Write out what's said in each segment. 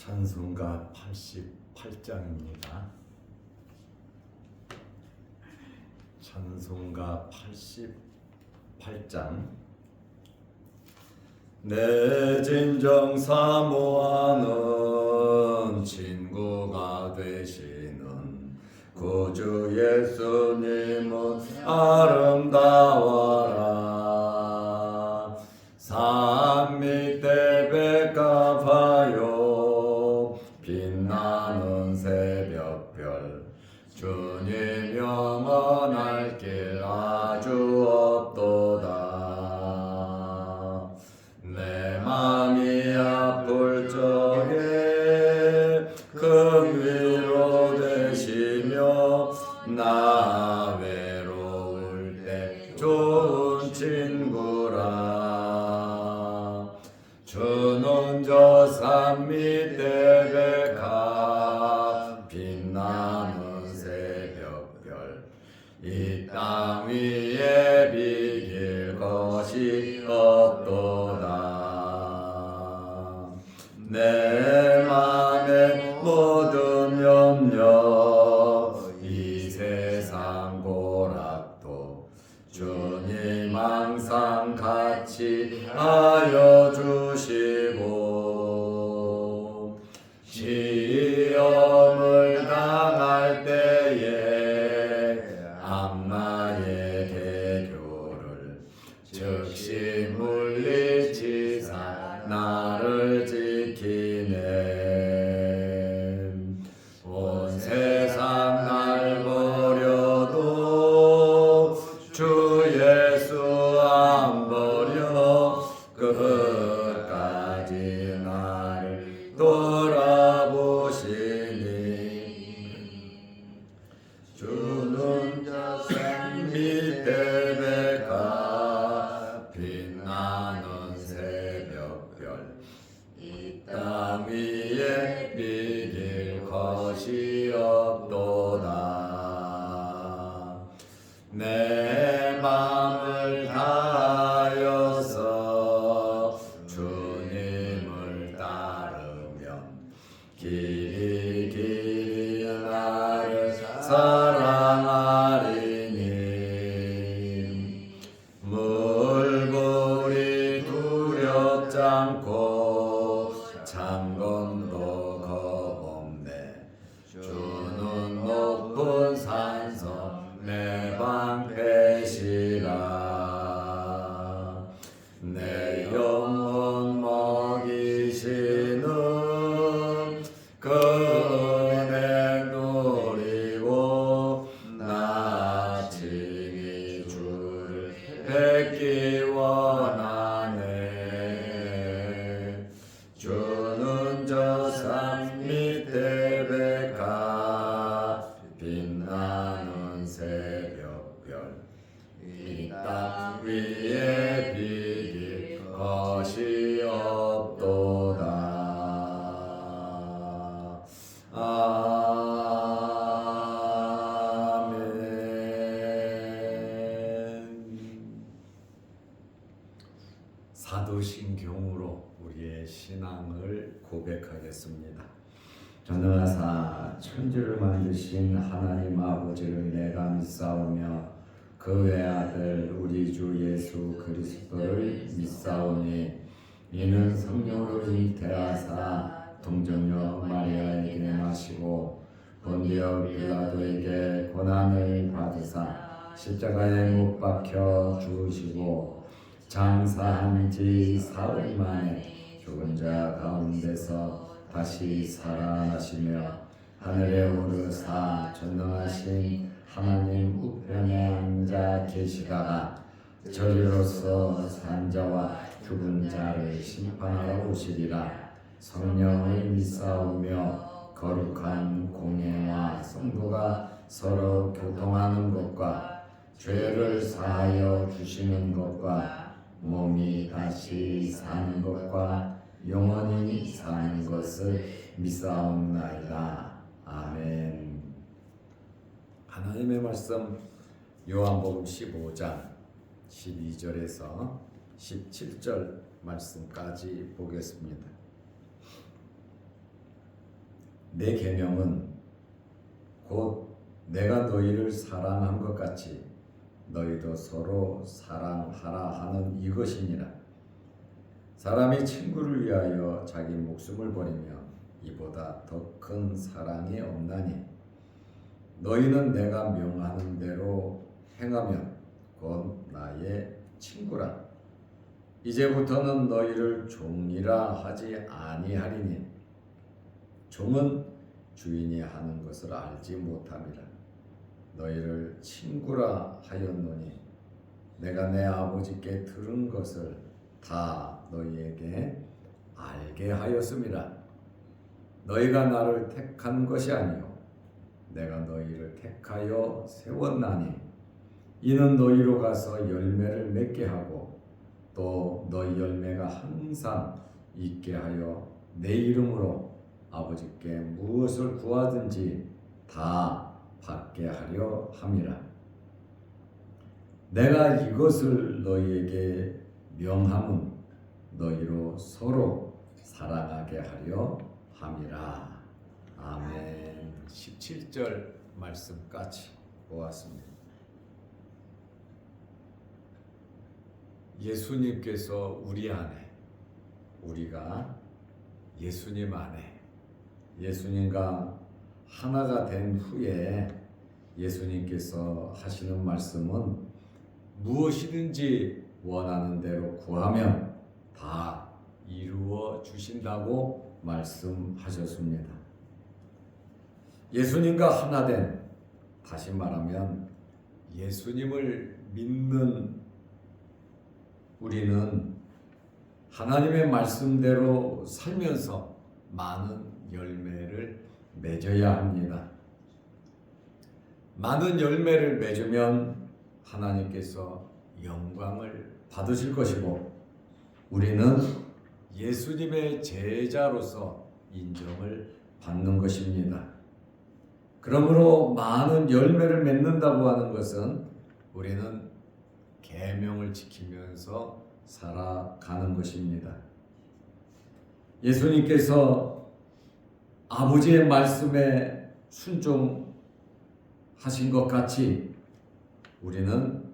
찬송가 88장입니다. 찬송가 88장. 내 진정 사모하는 친구가 되시는 구주 예수님은 아름다워라. 산 밑에 배가 봐요 빛나는 새벽별. 주님 영원할 길 아주 없도다. 내 맘이 아플 적에 큰 위로 되시며 나 외로울 때 좋은 친구라. 주는 저 산 밑에 배가 빛나는 새벽별. 이 땅 위에 비길 것이 없도다. 내 맘의 모든 염려 이 세상 고락도 주님 항상 같이 하여 주시고, 시험을 당할 때에 악마의 대교를 즉시 물리치사 나를 지키네. 온 세상 날 버려도 주 예수 안 버려 끝까지 나를 돌아보시니. 주는 저 산 밑에 배가 빛나는 새벽별. 이 땅 위에 비길 것이 없도다. 내 맘을 다하여서 주님을 따르면 길이 길이 나를 사랑하리니. 물불이 두렵지 않고 창검도 겁없네. 주는 높은 산성 내 방패시라. 내 영혼 먹이시는 그 은혜 누리고 나 친히 주를 뵙기 원하네. 주는 저 산 밑에 배가 빛나는 새벽별. 이 땅 위에 비길 것이 없도다. 아멘. 사도신경으로 우리의 신앙을 고백하겠습니다. 전능하사 천지를 만드신 하나님 아버지를 내가 믿사오며 그 외아들 우리 주 예수 그리스도를 믿사오니, 이는 성령으로 잉태하사 동정녀 마리아에게 나시고 본디오 빌라도에게 고난을 받으사 십자가에 못 박혀 죽으시고 장사한 지 사흘 만에 죽은 자 가운데서 다시 살아나시며 하늘에 오르사 전능하신 하나님 우편에 앉아 계시다가 저리로서 산 자와 죽은 자를 심판하러 오시리라. 성령을 믿사오며 거룩한 공예와 성도가 서로 교통하는 것과 죄를 사하여 주시는 것과 몸이 다시 사는 것과 영원히 사는 것을 믿사옵나이다. 아멘. 하나님의 말씀 요한복음 15장 12절에서 17절 말씀까지 보겠습니다. 내 계명은 곧 내가 너희를 사랑한 것 같이 너희도 서로 사랑하라 하는 이것이니라. 사람이 친구를 위하여 자기 목숨을 버리면 이보다 더 큰 사랑이 없나니 너희는 내가 명하는 대로 행하면 곧 나의 친구라. 이제부터는 너희를 종이라 하지 아니하리니 종은 주인이 하는 것을 알지 못함이라. 너희를 친구라 하였노니 내가 내 아버지께 들은 것을 다 너희에게 알게 하였음이라. 너희가 나를 택한 것이 아니요 내가 너희를 택하여 세웠나니 이는 너희로 가서 열매를 맺게 하고 또 너희 열매가 항상 있게 하여 내 이름으로 아버지께 무엇을 구하든지 다 받게 하려 함이라. 내가 이것을 너희에게 명함은 너희로 서로 사랑하게 하려 함이라. 아멘. 17절 말씀까지 보았습니다. 예수님께서 우리 안에, 우리가 예수님 안에, 예수님과 하나가 된 후에 예수님께서 하시는 말씀은 무엇이든지 원하는 대로 구하면 다 이루어 주신다고 말씀하셨습니다. 예수님과 하나 된, 다시 말하면 예수님을 믿는 우리는 하나님의 말씀대로 살면서 많은 열매를 맺어야 합니다. 많은 열매를 맺으면 하나님께서 영광을 받으실 것이고 우리는 예수님의 제자로서 인정을 받는 것입니다. 그러므로 많은 열매를 맺는다고 하는 것은 우리는 계명을 지키면서 살아가는 것입니다. 예수님께서 아버지의 말씀에 순종하신 것 같이 우리는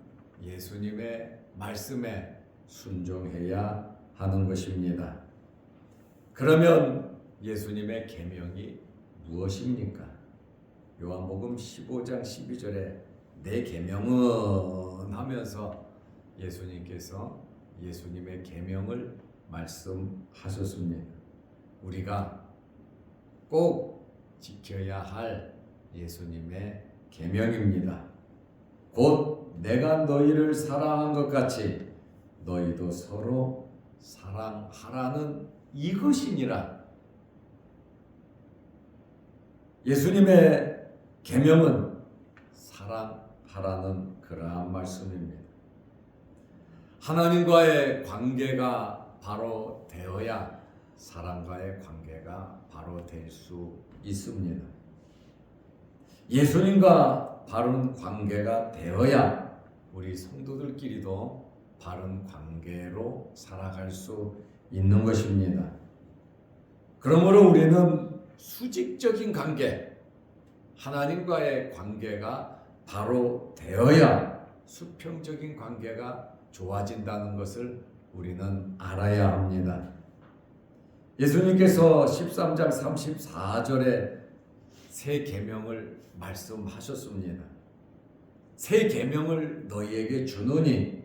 예수님의 말씀에 순종해야 하는 것입니다. 그러면 예수님의 계명이 무엇입니까? 요한복음 15장 12절에 내 계명은 하면서 예수님께서 예수님의 계명을 말씀하셨습니다. 우리가 꼭 지켜야 할 예수님의 계명입니다. 곧 내가 너희를 사랑한 것 같이 너희도 서로 사랑하라는 이것이니라. 예수님의 계명은 사랑하라는 그러한 말씀입니다. 하나님과의 관계가 바로 되어야 사람과의 관계가 바로 될 수 있습니다. 예수님과 바른 관계가 되어야 우리 성도들끼리도 바른 관계로 살아갈 수 있는 것입니다. 그러므로 우리는 수직적인 관계, 하나님과의 관계가 바로 되어야 수평적인 관계가 좋아진다는 것을 우리는 알아야 합니다. 예수님께서 13장 34절에 새 계명을 말씀하셨습니다. 새 계명을 너희에게 주노니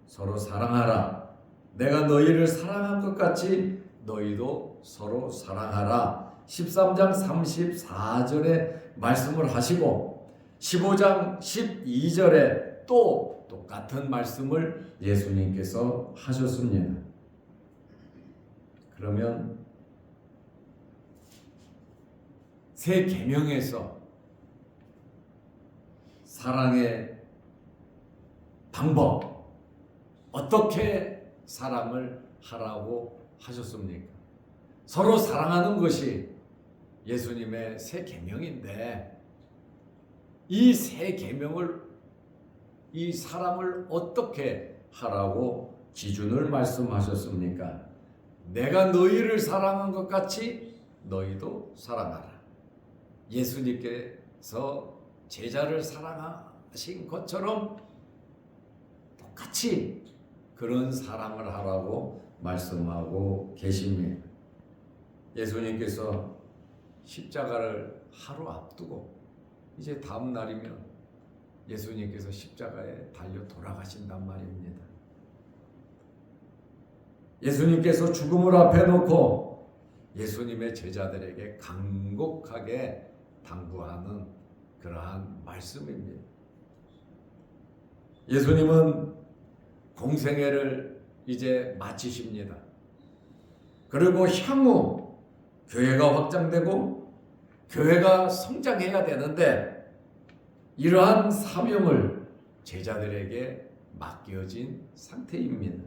서로 사랑하라. 내가 너희를 사랑한 것 같이 너희도 서로 사랑하라. 13장 34절에 말씀을 하시고 15장 12절에 또 똑같은 말씀을 예수님께서 하셨습니다. 그러면 새 계명에서 사랑의 방법, 어떻게 사랑을 하라고 하셨습니까? 서로 사랑하는 것이 예수님의 새 계명인데 이 새 계명을, 이 사랑을 어떻게 하라고 기준을 말씀하셨습니까? 내가 너희를 사랑한 것 같이 너희도 사랑하라. 예수님께서 제자를 사랑하신 것처럼 똑같이 그런 사랑을 하라고 말씀하고 계십니다. 예수님께서 십자가를 하루 앞두고 이제 다음 날이면 예수님께서 십자가에 달려 돌아가신단 말입니다. 예수님께서 죽음을 앞에 놓고 예수님의 제자들에게 간곡하게 당부하는 그러한 말씀입니다. 예수님은 공생애를 이제 마치십니다. 그리고 향후 교회가 확장되고 교회가 성장해야 되는데 이러한 사명을 제자들에게 맡겨진 상태입니다.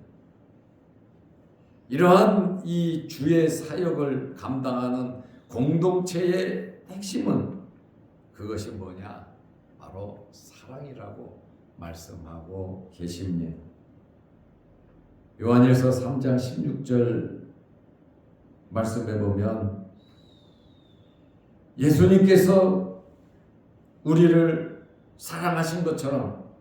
이러한 이 주의 사역을 감당하는 공동체의 핵심은 그것이 뭐냐? 바로 사랑이라고 말씀하고 계십니다. 요한일서 3장 16절 말씀해 보면 예수님께서 우리를 사랑하신 것처럼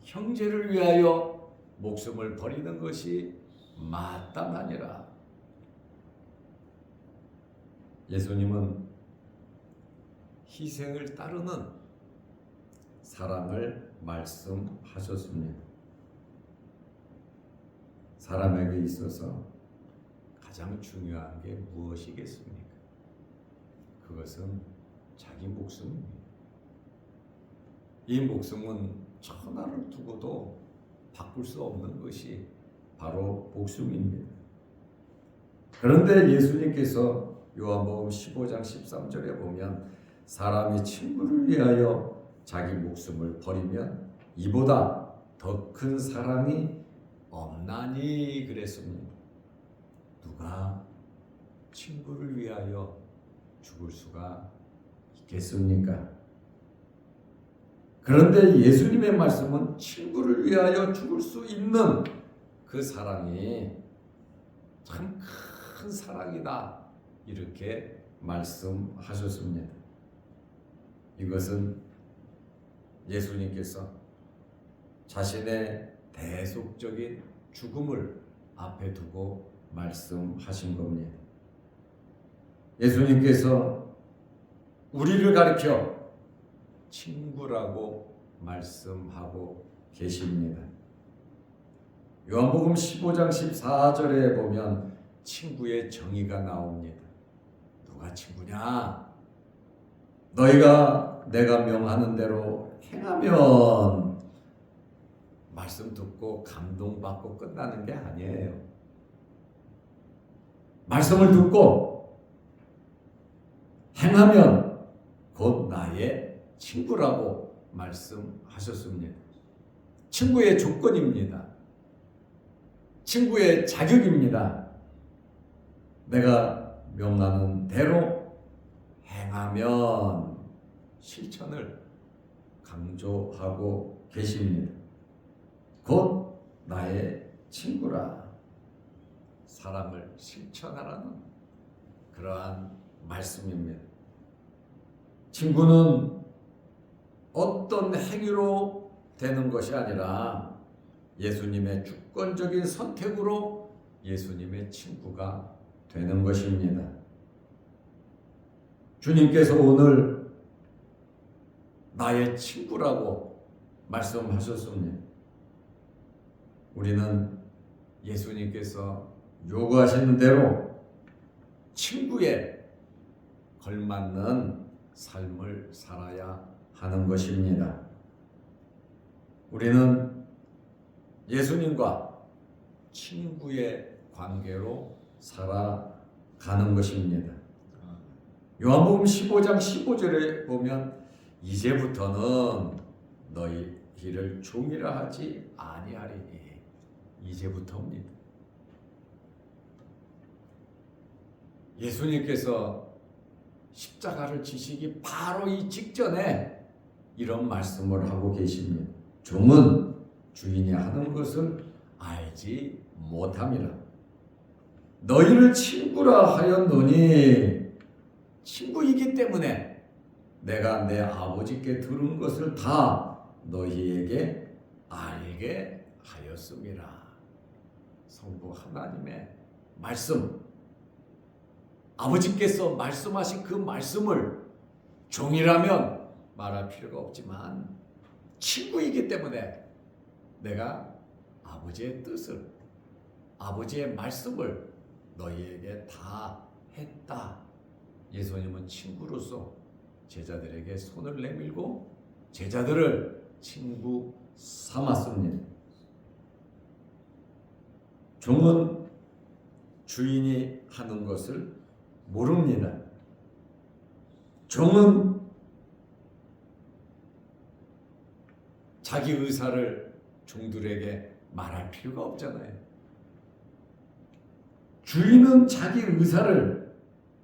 형제를 위하여 목숨을 버리는 것이 마땅하니라. 예수님은 희생을 따르는 사랑을 말씀하셨습니다. 사람에게 있어서 가장 중요한 게 무엇이겠습니까? 그것은 자기 목숨입니다. 이 목숨은 천하를 두고도 바꿀 수 없는 것이 바로 목숨입니다. 그런데 예수님께서 요한복음 15장 13절에 보면 사람이 친구를 위하여 자기 목숨을 버리면 이보다 더 큰 사랑이 없나니 그랬습니다. 누가 친구를 위하여 죽을 수가 있겠습니까? 그런데 예수님의 말씀은 친구를 위하여 죽을 수 있는 그 사랑이 참 큰 사랑이다 이렇게 말씀하셨습니다. 이것은 예수님께서 자신의 대속적인 죽음을 앞에 두고 말씀하신 겁니다. 예수님께서 우리를 가리켜 친구라고 말씀하고 계십니다. 요한복음 15장 14절에 보면 친구의 정의가 나옵니다. 누가 친구냐? 너희가 내가 명하는 대로 행하면 말씀 듣고 감동받고 끝나는 게 아니에요. 말씀을 듣고 행하면 곧 나의 친구라고 말씀하셨습니다. 친구의 조건입니다. 친구의 자격입니다. 내가 명하는 대로 행하면 실천을 강조하고 계십니다. 곧 나의 친구라. 사랑을 실천하라는 그러한 말씀입니다. 친구는 어떤 행위로 되는 것이 아니라 예수님의 주권적인 선택으로 예수님의 친구가 되는 것입니다. 주님께서 오늘 나의 친구라고 말씀하셨습니다. 우리는 예수님께서 요구하시는 대로 친구에 걸맞는 삶을 살아야 하는 것입니다. 우리는 예수님과 친구의 관계로 살아가는 것입니다. 요한복음 15장 15절에 보면 이제부터는 너희를 종이라 하지 아니하리니 이제부터입니다. 예수님께서 십자가를 지시기 바로 이 직전에 이런 말씀을 하고 계십니다. 종은 주인이 하는 것을 알지 못함이라. 너희를 친구라 하였노니 친구이기 때문에 내가 내 아버지께 들은 것을 다 너희에게 알게 하였음이라. 성부 하나님의 말씀, 아버지께서 말씀하신 그 말씀을 종이라면 말할 필요가 없지만 친구이기 때문에 내가 아버지의 뜻을, 아버지의 말씀을 너희에게 다 했다. 예수님은 친구로서 제자들에게 손을 내밀고 제자들을 친구 삼았습니다. 종은 주인이 하는 것을 모릅니다. 종은 자기 의사를 종들에게 말할 필요가 없잖아요. 주인은 자기 의사를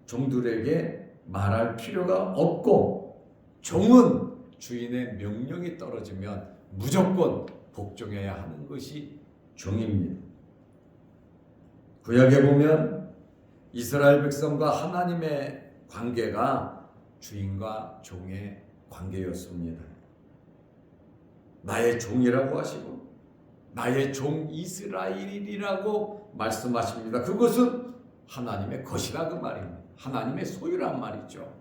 종들에게 말할 필요가 없고, 종은 주인의 명령이 떨어지면 무조건 복종해야 하는 것이 종입니다. 구약에 보면 이스라엘 백성과 하나님의 관계가 주인과 종의 관계였습니다. 나의 종이라고 하시고 나의 종 이스라엘이라고 말씀하십니다. 그것은 하나님의 것이라 그 말입니다. 하나님의 소유란 말이죠.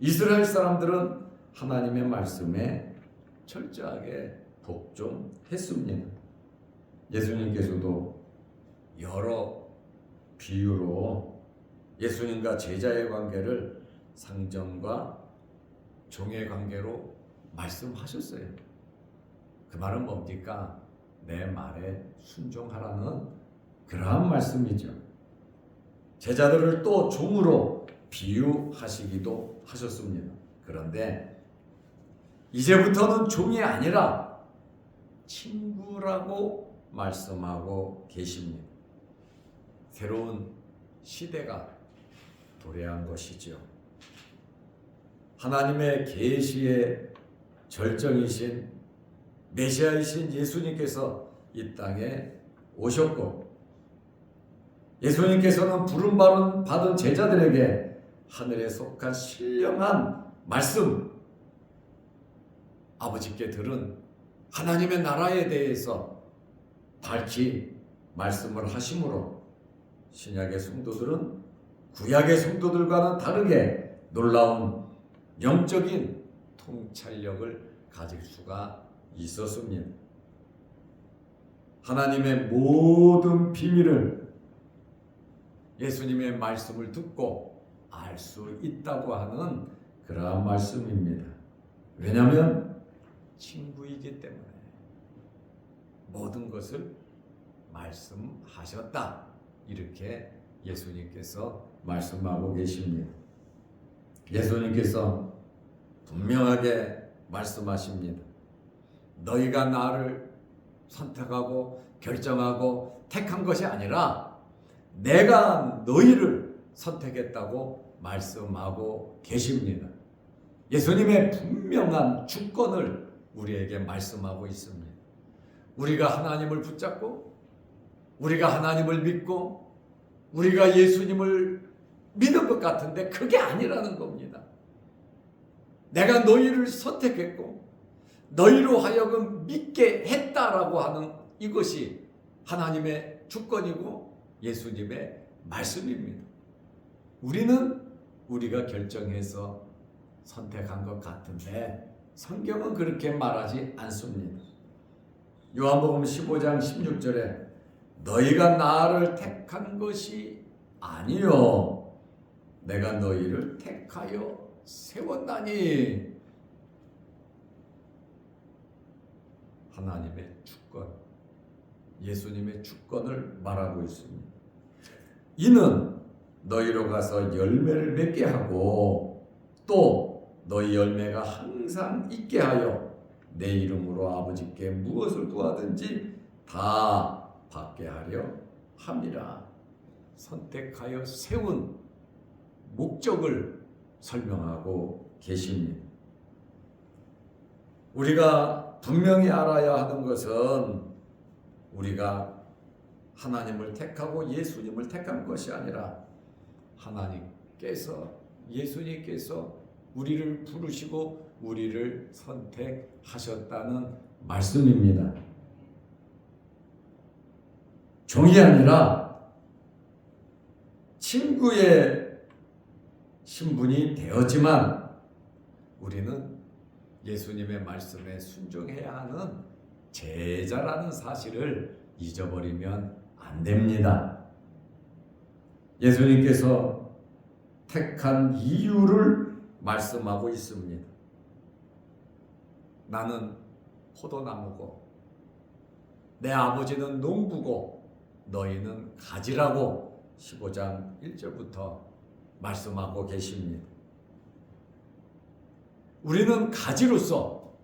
이스라엘 사람들은 하나님의 말씀에 철저하게 복종했습니다. 예수님께서도 여러 비유로 예수님과 제자의 관계를 상전과 종의 관계로 말씀하셨어요. 그 말은 뭡니까? 내 말에 순종하라는 그러한 말씀이죠. 제자들을 또 종으로 비유하시기도 하셨습니다. 그런데 이제부터는 종이 아니라 친구라고 말씀하고 계십니다. 새로운 시대가 도래한 것이죠. 하나님의 계시의 절정이신 메시아이신 예수님께서 이 땅에 오셨고, 예수님께서는 부름 받은 제자들에게 하늘에 속한 신령한 말씀, 아버지께 들은 하나님의 나라에 대해서 밝히 말씀을 하심으로 신약의 성도들은 구약의 성도들과는 다르게 놀라운 영적인 통찰력을 가질 수가 있었습니다. 하나님의 모든 비밀을 예수님의 말씀을 듣고 알 수 있다고 하는 그러한 말씀입니다. 왜냐하면 친구이기 때문에 모든 것을 말씀하셨다. 이렇게 예수님께서 말씀하고 계십니다. 예수님께서 분명하게 말씀하십니다. 너희가 나를 선택하고 결정하고 택한 것이 아니라 내가 너희를 선택했다고 말씀하고 계십니다. 예수님의 분명한 주권을 우리에게 말씀하고 있습니다. 우리가 하나님을 붙잡고 우리가 하나님을 믿고 우리가 예수님을 믿은 것 같은데 그게 아니라는 겁니다. 내가 너희를 선택했고 너희로 하여금 믿게 했다라고 하는 이것이 하나님의 주권이고 예수님의 말씀입니다. 우리는 우리가 결정해서 선택한 것 같은데 성경은 그렇게 말하지 않습니다. 요한복음 15장 16절에 너희가 나를 택한 것이 아니요 내가 너희를 택하여 세웠나니. 하나님의 주권, 예수님의 주권을 말하고 있습니다. 이는 너희로 가서 열매를 맺게 하고 또 너희 열매가 항상 있게 하여 내 이름으로 아버지께 무엇을 구하든지 다 받게 하려 함이라. 선택하여 세운 목적을 설명하고 계십니다. 우리가 분명히 알아야 하는 것은 우리가 하나님을 택하고 예수님을 택한 것이 아니라 하나님께서 예수님께서 우리를 부르시고 우리를 선택하셨다는 말씀입니다. 종이 아니라 친구의 신분이 되었지만 우리는 예수님의 말씀에 순종해야 하는 제자라는 사실을 잊어버리면 안 됩니다. 예수님께서 택한 이유를 말씀하고 있습니다. 나는 포도나무고 내 아버지는 농부고 너희는 가지라고 15장 1절부터 말씀하고 계십니다. 우리는 가지로서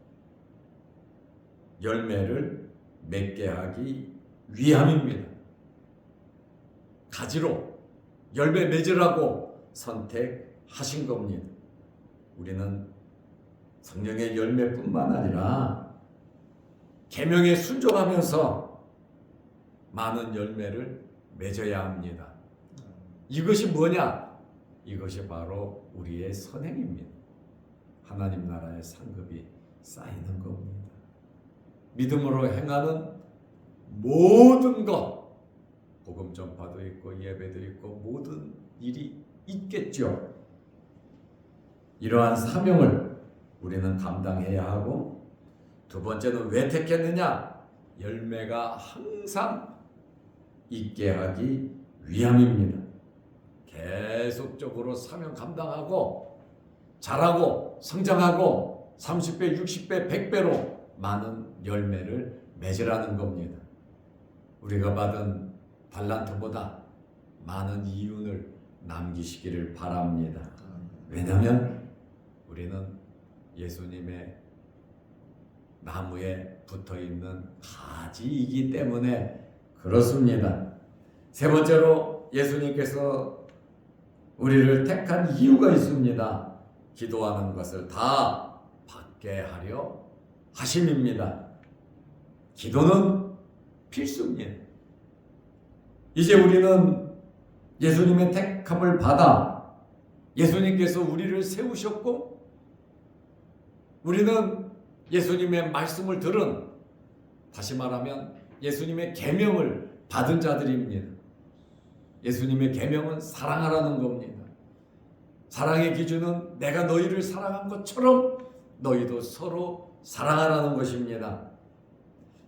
열매를 맺게 하기 위함입니다. 가지로 열매 맺으라고 선택하신 겁니다. 우리는 성령의 열매뿐만 아니라 계명에 순종하면서 많은 열매를 맺어야 합니다. 이것이 뭐냐? 이것이 바로 우리의 선행입니다. 하나님 나라의 상급이 쌓이는 겁니다. 믿음으로 행하는 모든 것, 복음 전파도 있고 예배도 있고 모든 일이 있겠죠. 이러한 사명을 우리는 감당해야 하고, 두 번째는 왜 택했느냐? 열매가 항상 있게 하기 위함입니다. 계속적으로 사명 감당하고 자라고 성장하고 30배, 60배, 100배로 많은 열매를 맺으라는 겁니다. 우리가 받은 달란트보다 많은 이윤을 남기시기를 바랍니다. 왜냐하면 우리는 예수님의 나무에 붙어있는 가지이기 때문에 그렇습니다. 세 번째로 예수님께서 우리를 택한 이유가 있습니다. 기도하는 것을 다 받게 하려 하심입니다. 기도는 필수입니다. 이제 우리는 예수님의 택함을 받아 예수님께서 우리를 세우셨고, 우리는 예수님의 말씀을 들은, 다시 말하면 예수님의 계명을 받은 자들입니다. 예수님의 계명은 사랑하라는 겁니다. 사랑의 기준은 내가 너희를 사랑한 것처럼 너희도 서로 사랑하라는 것입니다.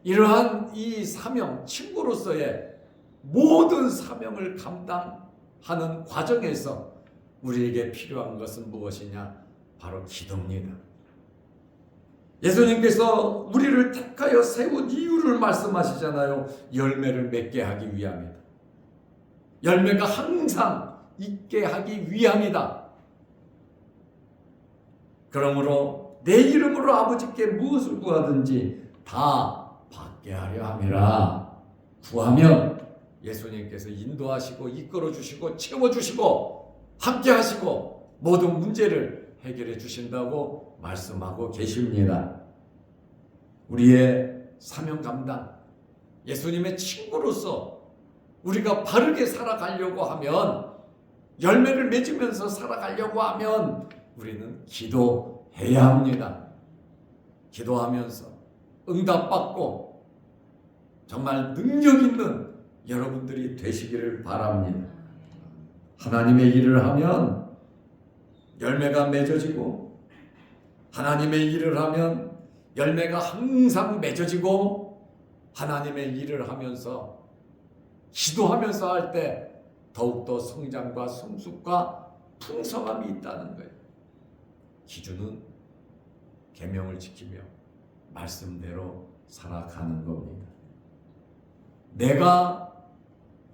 이러한 이 사명, 친구로서의 모든 사명을 감당하는 과정에서 우리에게 필요한 것은 무엇이냐? 바로 기도입니다. 예수님께서 우리를 택하여 세운 이유를 말씀하시잖아요. 열매를 맺게 하기 위함이다. 열매가 항상 있게 하기 위함이다. 그러므로 내 이름으로 아버지께 무엇을 구하든지 다 받게 하려 함이라. 구하면 예수님께서 인도하시고 이끌어 주시고 채워 주시고 함께 하시고 모든 문제를 해결해 주신다고 말씀하고 계십니다. 우리의 사명 감당, 예수님의 친구로서 우리가 바르게 살아가려고 하면, 열매를 맺으면서 살아가려고 하면 우리는 기도해야 합니다. 기도하면서 응답받고 정말 능력 있는 여러분들이 되시기를 바랍니다. 하나님의 일을 하면 열매가 맺어지고, 하나님의 일을 하면 열매가 항상 맺어지고, 하나님의 일을 하면서 기도하면서 할 때 더욱더 성장과 성숙과 풍성함이 있다는 거예요. 기준은 계명을 지키며 말씀대로 살아가는 겁니다. 내가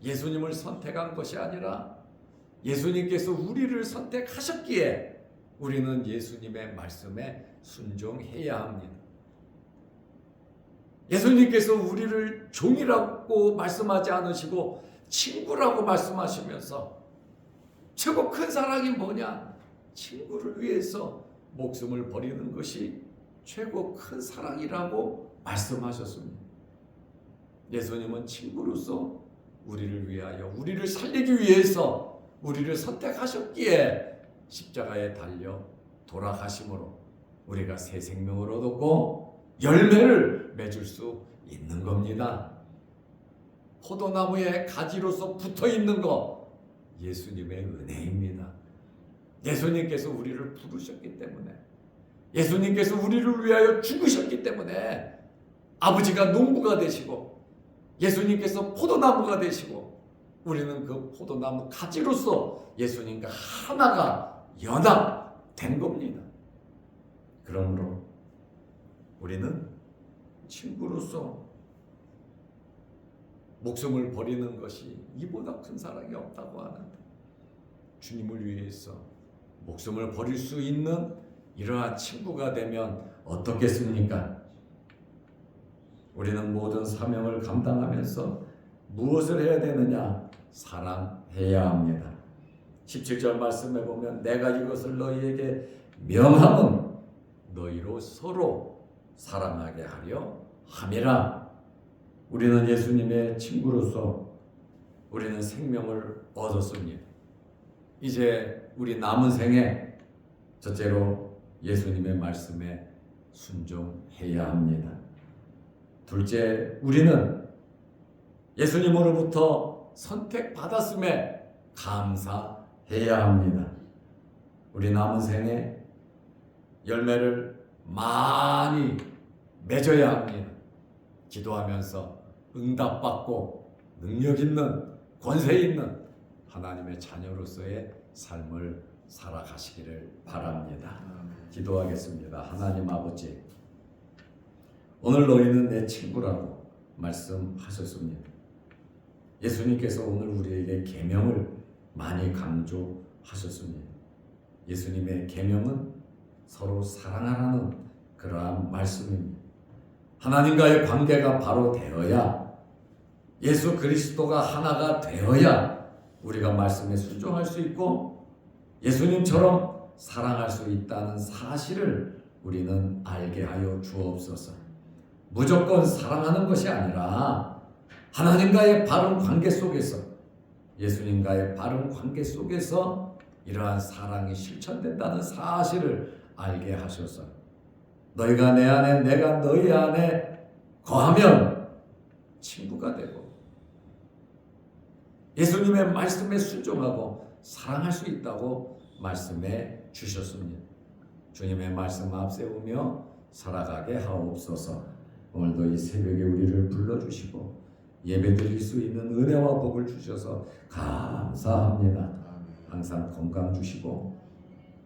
예수님을 선택한 것이 아니라 예수님께서 우리를 선택하셨기에 우리는 예수님의 말씀에 순종해야 합니다. 예수님께서 우리를 종이라고 말씀하지 않으시고 친구라고 말씀하시면서 최고 큰 사랑이 뭐냐? 친구를 위해서 목숨을 버리는 것이 최고 큰 사랑이라고 말씀하셨습니다. 예수님은 친구로서 우리를 위하여, 우리를 살리기 위해서 우리를 선택하셨기에 십자가에 달려 돌아가심으로 우리가 새 생명을 얻었고 열매를 맺을 수 있는 겁니다. 포도나무의 가지로서 붙어 있는 거 예수님의 은혜입니다. 예수님께서 우리를 부르셨기 때문에, 예수님께서 우리를 위하여 죽으셨기 때문에 아버지가 농부가 되시고 예수님께서 포도나무가 되시고 우리는 그 포도나무 가지로서 예수님과 하나가 연합된 겁니다. 그러므로 우리는 친구로서 목숨을 버리는 것이 이보다 큰 사랑이 없다고 하는데 주님을 위해서 목숨을 버릴 수 있는 이러한 친구가 되면 어떻겠습니까? 우리는 모든 사명을 감당하면서 무엇을 해야 되느냐? 사랑해야 합니다. 17절 말씀에 보면 내가 이것을 너희에게 명함은 너희로 서로 사랑하게 하려 함이라. 우리는 예수님의 친구로서 우리는 생명을 얻었습니다. 이제 우리 남은 생에 첫째로 예수님의 말씀에 순종해야 합니다. 둘째, 우리는 예수님으로부터 선택받았음에 감사해야 합니다. 우리 남은 생에 열매를 많이 맺어야 합니다. 기도하면서 응답받고 능력 있는, 권세 있는 하나님의 자녀로서의 삶을 살아가시기를 바랍니다. 기도하겠습니다. 하나님 아버지, 오늘 너희는 내 친구라고 말씀하셨습니다. 예수님께서 오늘 우리에게 계명을 많이 강조하셨습니다. 예수님의 계명은 서로 사랑하라는 그러한 말씀입니다. 하나님과의 관계가 바로 되어야, 예수 그리스도가 하나가 되어야 우리가 말씀에 순종할 수 있고 예수님처럼 사랑할 수 있다는 사실을 우리는 알게 하여 주옵소서. 무조건 사랑하는 것이 아니라 하나님과의 바른 관계 속에서, 예수님과의 바른 관계 속에서 이러한 사랑이 실천된다는 사실을 알게 하셔서 너희가 내 안에 내가 너희 안에 거하면 친구가 되고 예수님의 말씀에 순종하고 사랑할 수 있다고 말씀해 주셨습니다. 주님의 말씀 앞세우며 살아가게 하옵소서. 오늘도 이 새벽에 우리를 불러주시고 예배드릴 수 있는 은혜와 복을 주셔서 감사합니다. 항상 건강 주시고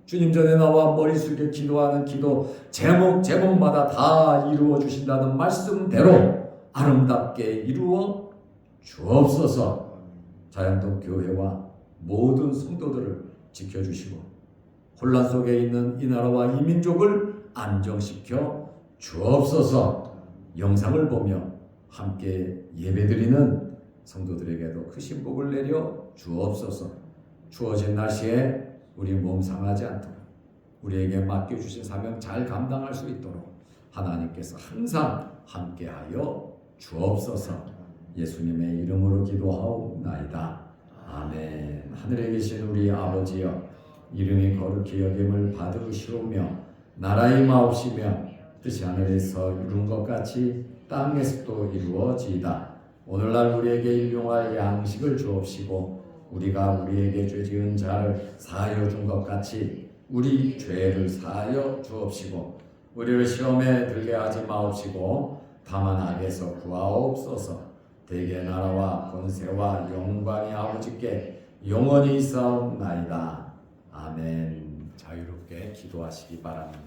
주님 전에 나와 머리 숙여 기도하는 기도 제목마다 다 이루어 주신다는 말씀대로 아름답게 이루어 주옵소서. 자양동 교회와 모든 성도들을 지켜주시고 혼란 속에 있는 이 나라와 이 민족을 안정시켜 주옵소서. 영상을 보며 함께 예배드리는 성도들에게도 크신 복을 내려 주옵소서. 추워진 날씨에 우리 몸 상하지 않도록 우리에게 맡겨주신 사명 잘 감당할 수 있도록 하나님께서 항상 함께하여 주옵소서. 예수님의 이름으로 기도하옵나이다. 아멘. 하늘에 계신 우리 아버지여, 이름이 거룩히 여김을 받으시오며 나라의 마옵시며 뜻이 하늘에서 이룬 것 같이 땅에서도 이루어지이다. 오늘날 우리에게 일용할 양식을 주옵시고 우리가 우리에게 죄 지은 자를 사하여 준 것 같이 우리 죄를 사하여 주옵시고 우리를 시험에 들게 하지 마옵시고 다만 악에서 구하옵소서. 대개 나라와 권세와 영광이 아버지께 영원히 있사옵나이다. 아멘. 자유롭게 기도하시기 바랍니다.